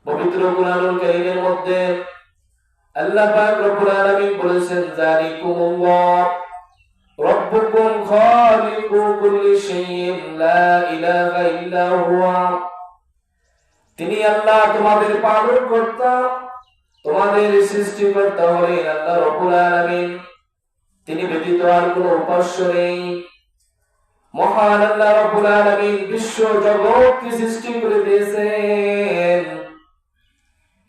পবিত্র কুরআনুল কারীমের মধ্যে আল্লাহ পাক রব্বুল আলামিন বলেছেন, যালিকুমুল্লাহ রাব্বুকুম খালিকু কুল্লি শাইইন লা ইলাহা ইল্লা হুয়া। তিনি আল্লাহ, তোমাদের পালনকর্তা, তোমাদের সৃষ্টিকর্তা হলেন আল্লাহ রাব্বুল আলামিন। তিনি ব্যতীত আর কোনো উপাস্য নেই। মহান আল্লাহ রাব্বুল আলামিন বিশ্ব জগৎকে সৃষ্টি করে দিয়েছেন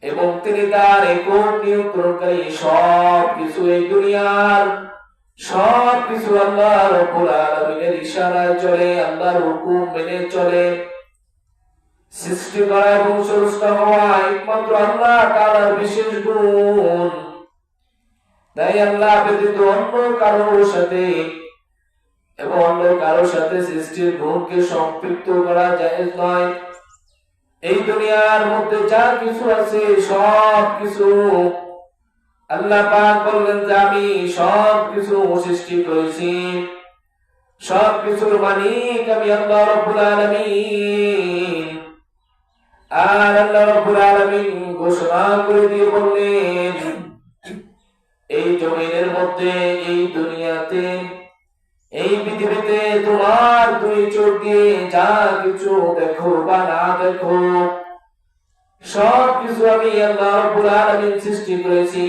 এবং তিনি তার একক নিয়ন্ত্রণকারী। সব কিছু এই দুনিয়ার সব কিছু আল্লাহ রাব্বুল আলামিনের ইশারায় চলে, আল্লাহর হুকুম মেনে চলে। সৃষ্টি করা এবং স্রষ্টা হওয়া একমাত্র আল্লাহ তাআলার বিশেষ গুণ। তাই আল্লাহ ব্যতীত অন্য কারোর সাথে সৃষ্টির গুণকে সম্পৃক্ত করা জায়েজ নয়। এই দুনিয়ার মধ্যে যা কিছু আছে সব কিছু আল্লাহ পাক বললেন যে আমি সব কিছু সৃষ্টি করেছি, সব কিছুর মালিক আমি আল্লাহ রাব্বুল আলামিন। আর আল্লাহ রাব্বুল আলামিন ঘোষণা করে দিয়ে বললেন, এই জমিনের মধ্যে, এই দুনিয়াতে, এই পৃথিবীতে তোমার দুই চোখ দিয়ে যা কিছু দেখো বা না দেখো সব কিছু আমি আল্লাহ রাব্বুল আলামিন সৃষ্টি করেছি।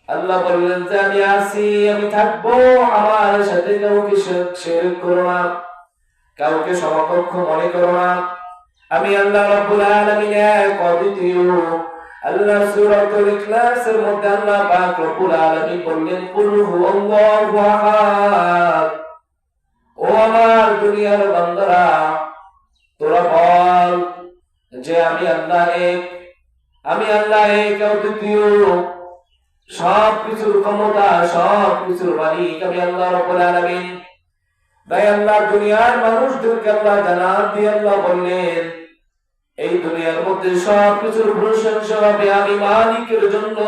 আল্লাহ বললেন যে আমি আছি, আমি থাকবো, আমার সাথে কাউকে শিরক করো না, কাউকে সমকক্ষ মনে করো না। আমি আল্লাহ রাব্বুল আলামিন এক, অদ্বিতীয়। আল্লাহ সূরাতুল ইখলাসের মধ্যে আল্লাহ পাক রব্বুল আলামিন বললেন, কুল হুয়াল্লাহু আহাদ। ও আমার দুনিয়ার বান্দারা, তোরা বল যে আমি আল্লাহ এক, আমি আল্লাহ এক, অদ্বিতীয়। সব কিছুর ক্ষমতা, সব কিছুর মালিক আমি আল্লাহ রাব্বুল আলামিন। তাই আল্লাহ দুনিয়ার মানুষদেরকে আল্লাহ জানান দিয়ে আল্লাহ বললেন, এই দুনিয়ার মধ্যে সব কিছুর প্রশংসা হবে আমি মালিকের জন্য।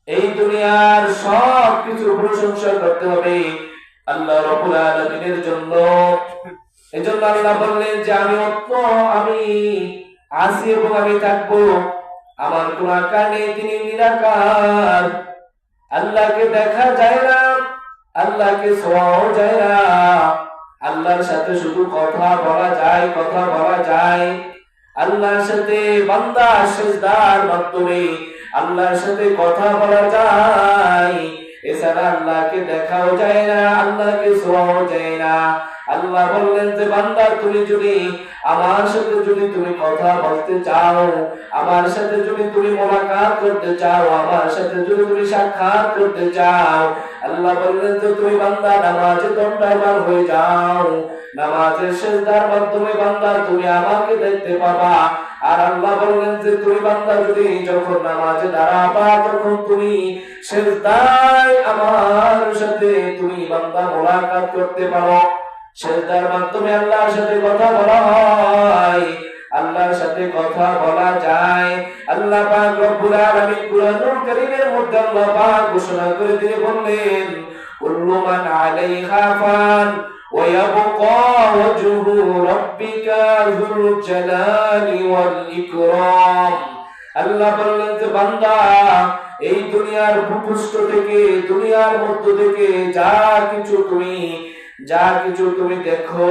এই দুনিয়ার সব কিছুর প্রশংসা করতে হবে আল্লাহ রাব্বুল আলামিনের জন্য। এজন্য আল্লাহ বললেন যে আমি আছি এবং আমি থাকবো, আমার কোন আকার নেই, তিনি নিরাকার। আল্লাহকে দেখা যায় না, আল্লাহকে ছোঁয়াও যায় না। আল্লাহর সাথে শুধু কথা বলা যায়। আল্লাহর সাথে বান্দা সিজদার মাধ্যমে আল্লাহর সাথে কথা বলা যায়। এছাড়া আল্লাহকে দেখাও যায় না, আল্লাহকে ছোঁয়াও যায় না। আল্লাহ বললেন যে বান্দা, তুমি যদি আমার সাথে তুমি কথা বলতে চাও, আমার সাথে তুমি মোলাকাত করতে চাও, আমার সাথে তুমি সাক্ষাৎ করতে চাও, আল্লাহ বললেন যে তুমি বান্দা নামাজে দণ্ডায়মান হয়ে যাও। নামাজের সিজদার মাধ্যমে বান্দা তুমি আমাকে দেখতে পাবা। আর আল্লাহ বললেন যে তুমি বান্দা যদি যখন নামাজে দাঁড়াবা, তখন তুমি সিজদায় আমার সাথে তুমি বান্দা মোলাকাত করতে পারো। সিজদার মাধ্যমে আল্লাহর সাথে কথা বলা হয়, আল্লাহর সাথে কথা বলা যায়। আল্লাহ পাক রব্বুল আলামিন কুরআনুল কারীমের মধ্যে আল্লাহ পাক ঘোষণা করে দিয়ে বললেন, কুল্লু মান আলাইহা ফান ওয়া ইয়াবকা ওয়াজহু রাব্বিকা যুল জালালি ওয়াল ইকরাম। আল্লাহ বললেন যে বান্দা, এই দুনিয়ার ভূপৃষ্ঠ থেকে, দুনিয়ার মধ্য থেকে যা কিছু তুমি দেখো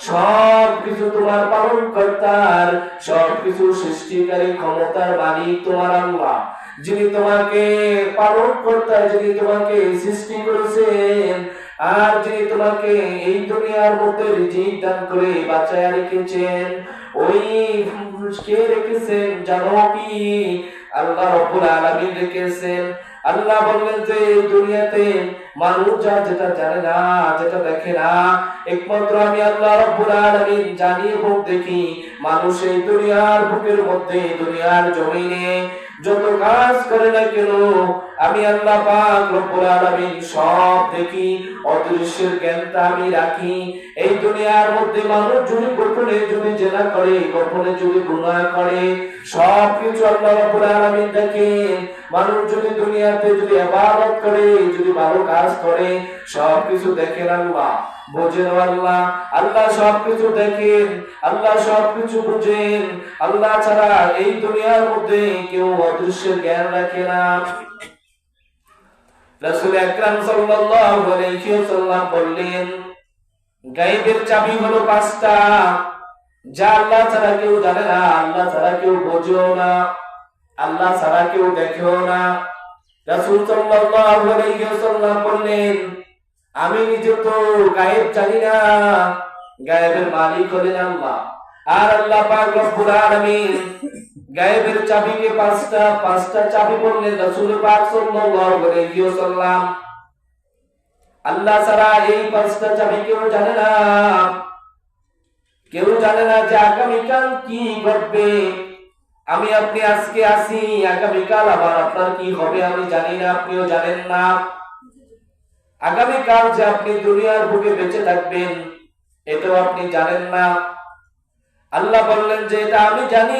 সব কিছু তোমার পালন কর্তার, সব কিছু সৃষ্টিকারী ক্ষমতার মালিক তোমার আল্লাহ, যিনি তোমাকে পালন কর্তা, যিনি তোমাকে সৃষ্টি করেছেন, আর যিনি তোমাকে এই দুনিয়ার মধ্যে রিজিক দান করে বাঁচায় রেখেছেন। ওই কে রেখেছেন জানো কি? আল্লাহ রাব্বুল আলামিন রেখেছেন। আল্লাহ বললেন যে এই দুনিয়াতে মানুষ যেটা জানে না, যেটা দেখে না, একমাত্র আমি আল্লাহ রাব্বুল আলামিন জানি এবং দেখি। মানুষ এই দুনিয়ার বুকের মধ্যে, দুনিয়ার জমিনে যত কাজ করে না কেন, আমি আল্লাহ পাক রব্বুল আলামিন সব দেখি। অদৃশ্যের জ্ঞানটা আমি রাখি। এই দুনিয়ার মধ্যে মানুষ গোপনে যদি জেনা করে, গোপনে যদি গুনাহ করে, সব কিছু আল্লাহ রাব্বুল আলামিন দেখেন। মানুষ যদি দুনিয়াতে ইবাদত করে, যদি ভালো কাজ করে, সব কিছু দেখেন আল্লাহ। বোঝেন আল্লাহ। আল্লাহ সবকিছু দেখেন, আল্লাহ সবকিছু বুঝেন। আল্লাহ ছাড়া এই দুনিয়ার মধ্যে কেউ অদৃশ্যের জ্ঞান রাখে না। রাসূল আকরাম সাল্লাল্লাহু আলাইহি ওয়াসাল্লাম বললেন, গায়বের চাবি হলো 5টা, যা আল্লাহ ছাড়া কেউ জানে না, আল্লাহ ছাড়া কেউ বোঝেও না, আল্লাহ ছাড়া কেউ দেখেও না। রাসূল সাল্লাল্লাহু আলাইহি ওয়াসাল্লাম বললেন, আমি নিজে তো গায়েব জানি না, গায়েবের মালিক হলেন আল্লাহ। আর আল্লাহ পাক রব্বুল আলামিন গায়েবের চাবিকে 5টা চাবি বললেন রাসূল পাক সাল্লাল্লাহু আলাইহি ওয়াসাল্লাম। আল্লাহ ছাড়া এই 5টা চাবি কেউ জানে না। কেউ জানে না যে আগামীকাল কি ঘটবে। আমি আপনি আজকে আসি, আগামীকাল আবার আপনার কি হবে আমি জানি না, আপনিও জানেন না। আগামীকাল যে আপনি দুনিয়ার বুকে বেঁচে থাকবেন এটাও আপনি জানেন না। আল্লাহ বললেন যে এটা আমি জানি,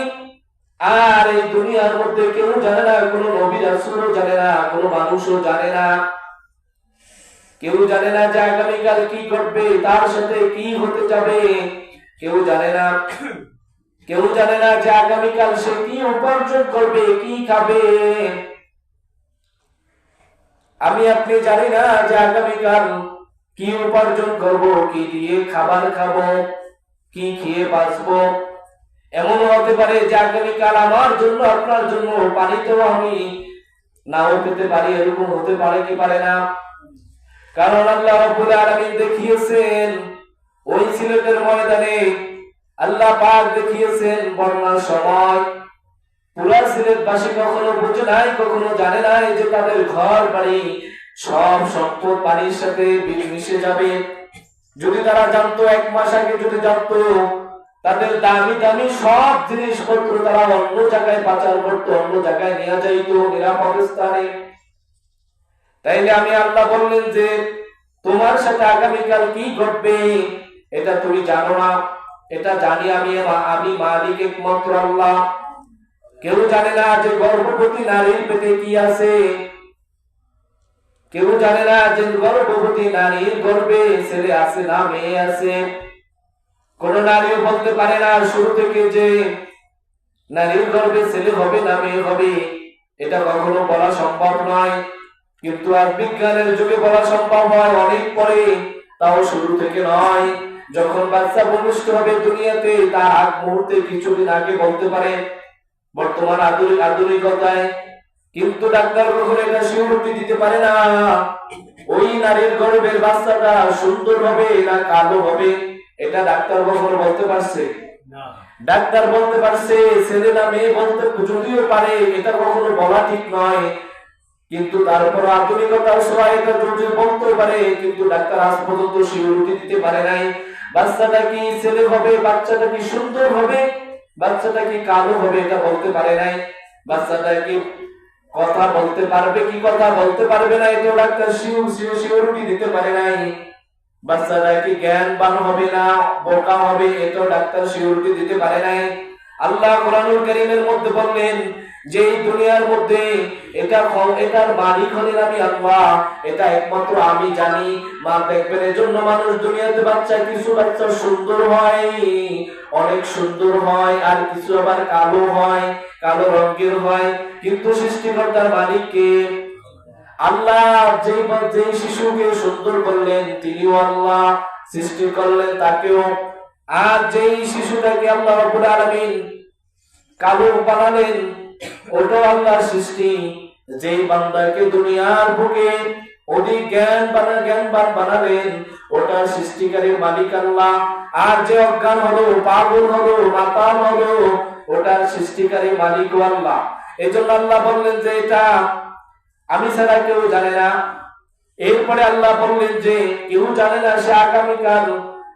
আর এই দুনিয়ার মধ্যে কেউ জানে না, কোনো নবী রাসূলও জানে না, কোনো মানুষও জানে না। কেউ জানে না যে আগামীকাল কি ঘটবে, তার সাথে কি হতে যাবে, কেউ জানে না। কেউ জানে না যে আগামীকাল সে কি উপার্জন করবে, কি খাবে। আমি আপনি জানি না যে আগামীকাল কি উপার্জন করব, কি দিয়ে খাবার খাবো, কি খেয়ে বাঁচবো। এমন হতে পারে যে আগামীকাল আমার জন্য আপনার জন্য পানি তো আমি নাও পেতে পারি, এরকম হতে পারে কি পারে না। কারণ আল্লাহ রাব্বুল আলামিন দেখিয়েছেন ওই সিলেটের ময়দানে, আল্লাহ পাক দেখিয়েছেন বন্যার সময় পুরা সিলেটবাসী কখনো বুঝে নাই, কখনো জানে নাই যে তাদের ঘর বাড়ি সব সম্পদ পানির সাথে মিশে যাবে। যদি তারা জানতো, 1 মাস আগে যদি জানতো, তাদের দামি দামি সব জিনিসপত্র তারা অন্য জায়গায় পাচার করতো, অন্য জায়গায় নিয়ে যাইতো নিরাপদ স্থানে। তাইলে আমি আল্লাহ বললেন যে তোমার সাথে আগামীকাল কি ঘটবে এটা তুমি জানো না, এটা জানি আমি মালিক একমাত্র আল্লাহ। কেউ জানে না যে গর্ভবতী নারীর পেটে কি আছে, কেউ জানে না যে গর্ভবতী নারীর গর্ভে ছেলে আছে না মেয়ে আছে। কোন নারীও বলতে পারে না শুরু থেকে যে নারীর গর্ভে ছেলে হবে না মেয়ে হবে, এটা কখনো বলা সম্ভব নয়। কিন্তু আজ বিজ্ঞানের যুগে বলা সম্ভব হয় অনেক পরে, তাও শুরু থেকে নয়। যখন বাচ্চা ভূমিষ্ঠ হবে দুনিয়াতে তার আগ মুহূর্তে কিছুদিন আগে বলতে পারে বর্তমান আধুনিকতায়। কিন্তু ডাক্তার কখনো এটা সিউরিটি দিতে পারে না ওই নারীর গর্ভের বাচ্চাটা সুন্দর হবে না কালো হবে, এটা ডাক্তার কখনো বলতে পারছে না। ডাক্তার বলতে পারছে ছেলে না মেয়ে বলতে যদিও পারে, এটা কখনো বলা ঠিক নয়। কিন্তু তারপর আধুনিকতার সবাই এটা যদি বলতে পারে, কিন্তু ডাক্তার আজ পর্যন্ত সিউরিটি দিতে পারে নাই বাচ্চাটা কি ছেলে হবে, বাচ্চাটা কি সুন্দর হবে, বাচ্চাটা কি কালো হবে, এটা বলতে পারে নাই। বাচ্চাটা কি কথা বলতে পারবে কি কথা বলতে পারবে না, এটা ডাক্তার সিউরিটি দিতে পারে নাই। বাচ্চাটা কি জ্ঞানবান হবে না বোকা হবে, এটা ডাক্তার সিউরিটি দিতে পারে নাই। আল্লাহ কোরআনুল কারীমের মধ্যে বললেন যে এই দুনিয়ার মধ্যে এটার মালিক হলেন আমি আল্লাহ, এটা একমাত্র আমি জানি। মা দেখবেন এজন্য মানুষ দুনিয়াতে কিছু বাচ্চা সুন্দর হয়, অনেক সুন্দর হয়, আর কিছু আবার কালো হয়, কালো রঙের হয়। কিন্তু সৃষ্টিকর্তার মালিক কে? আল্লাহ। যেই শিশুকে সুন্দর করলেন তিনিও আল্লাহ, সৃষ্টি করলেন তাকেও। আর যেই শিশুটাকে আল্লাহ রাব্বুল আলামিন কালো বানালেন ওটাও আল্লাহর সৃষ্টি। যেই বান্দাকে দুনিয়ার বুকে অধিক জ্ঞানবান বানালেন ওটার সৃষ্টিকারী মালিক আল্লাহ। আর যে অজ্ঞান হলো, পাগল হলো, মাতাল হলো, ওটার সৃষ্টিকারী মালিক আল্লাহ। এজন্য আল্লাহ বললেন যে এটা আমি ছাড়া কেউ জানে না। এরপরে আল্লাহ বললেন যে কেউ জানে না সে আগামীকাল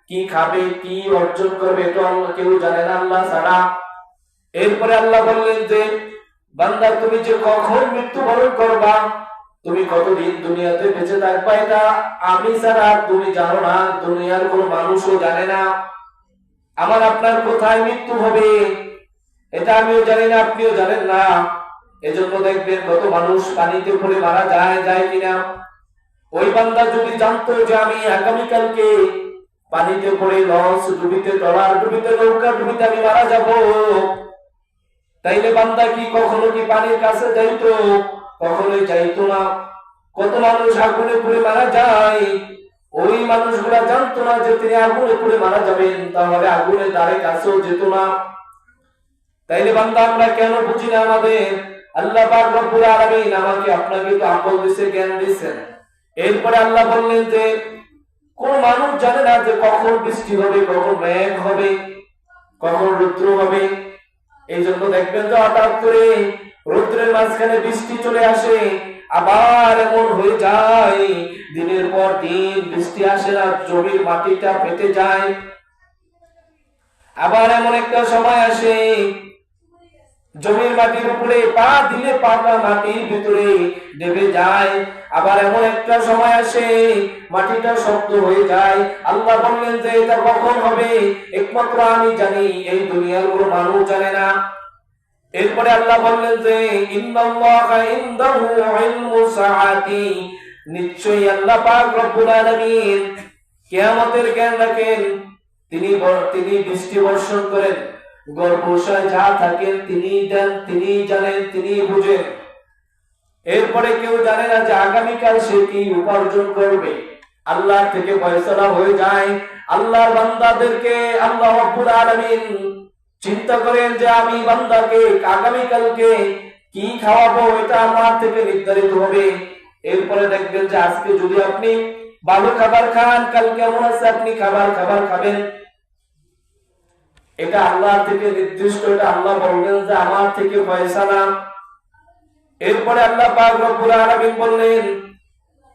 কি খাবে, কি অর্জন করবে, এটা কেউ জানে না আল্লাহ ছাড়া। এরপরে আল্লাহ বললেন যে বান্দা তুমি যে কখন মৃত্যুবরণ করবা, তুমি কতদিন দুনিয়াতে বেঁচে থাকবা, এটা আমি ছাড়া তুমি জানো না, দুনিয়ার কোনো মানুষও জানে না। আমার আপনার কোথায় মৃত্যু হবে এটা আমিও জানি না, আপনিও জানেন না। এজন্য দেখবেন কত মানুষ পানিতে পড়ে মারা যায় কিনা। ওই বান্দা যদি জানতো যে আমি আগামীকালকে পানিতে পড়ে লঞ্চ ডুবিতে, ট্রলার ডুবিতে, নৌকা ডুবিতে আমি মারা যাব, তাইলে বান্দা কি কখনো কি পানির কাছে যাইতো? কখনোই যাইতো না। কত মানুষ আগুনে পুড়ে মারা যায়, ওই মানুষগুলা জানতো না যে তিনি আগুনে পুড়ে মারা যাবেন, তাহলে আগুনের দ্বারে কাছেও যেত না। তাইলে বান্দা আমরা কেন বুঝি না? আমাদের আল্লাহ পাক রব্বুল আলামিন আমাকে আপনাকে তো আকল দিয়েছে, জ্ঞান দিয়েছেন। এরপরে আল্লাহ বললেন যে কোন মানুষ জানে না যে কখন বৃষ্টি হবে, কখন মেঘ হবে, কখন রৌদ্র হবে। এই জন্য দেখবেন যে হঠাৎ করে রৌদ্রের মাঝখানে বৃষ্টি চলে আসে, আবার এমন হয়ে যায় দিনের পর দিন বৃষ্টি আসে না, জমির মাটিটা ফেটে যায়। আবার এমন একটা সময় আসে জমির মাটির উপরে পা দিলে পাটা মাটির ভিতরে ডেবে যায়। আবার এমন একটা সময় আসে মাটিটা শক্ত হয়ে যায়। আল্লাহ বললেন যে এটা কখন হবে একমাত্র আমি জানি, এই দুনিয়ার কোনো মানুষ জানে না। এরপরে আল্লাহ বললেন যে ইন্নাল্লাহা ইনদাহু ইলমুস সাআতি, নিশ্চয়ই আল্লাহ পাক রব্বুল আলামিন কিয়ামতের জ্ঞান রাখেন। তিনি বৃষ্টি বর্ষণ করেন, গর্ভশয় যা থাকেন তিনি দেন, তিনি জানেন, তিনি বুঝেন। এরপরে কেউ জানে না যে আগামীকাল সে কি উপার্জন করবে। আল্লাহ থেকে ফয়সালা হয়ে যায়। আল্লাহর বান্দাদেরকে আল্লাহ রাব্বুল আলামিন চিন্তা করেন যে আমি বান্দাকে আগামীকালকে কি খাওয়াবো, এটা আমার থেকে নির্ধারিত হবে। এরপরে দেখবেন যে আজকে যদি আপনি ভালো খাবার খান, কাল কেমন আছে আপনি খাবার খাবেন। এটা আল্লাহ থেকে নির্দিষ্ট, এটা আল্লাহ বলবেন যে আমার থেকে ফয়সালা। এরপরে আল্লাহ পাক রব্বুল আলামিন বললেন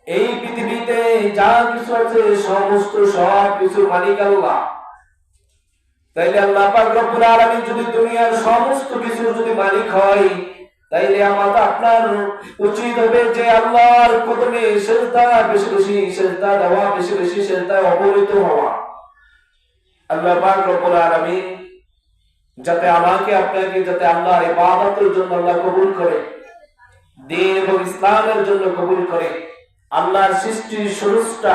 এই পৃথিবীতে যা কিছু আছে সমস্ত সব কিছু মালিক আল্লাহ। তাইলে আল্লাহ পাক রব্বুল আলামিন যদি দুনিয়ার সমস্ত কিছু যদি মালিক হয়, তাইলে আমাদের আপনার উচিত হবে যে আল্লাহর কদমে সিজদা বেশি বেশি সিজদা দেওয়া, বেশি বেশি সিজদায় অবনীত হওয়া। আল্লাহ পাক রব্বুল আলামিন যাতে আমাকে আপনাকে যাতে আল্লাহর ইবাদতের জন্য আল্লাহ কবুল করে, দ্বীন এবং ইসলামের জন্য কবুল করে, আল্লাহর সৃষ্টির স্রষ্টা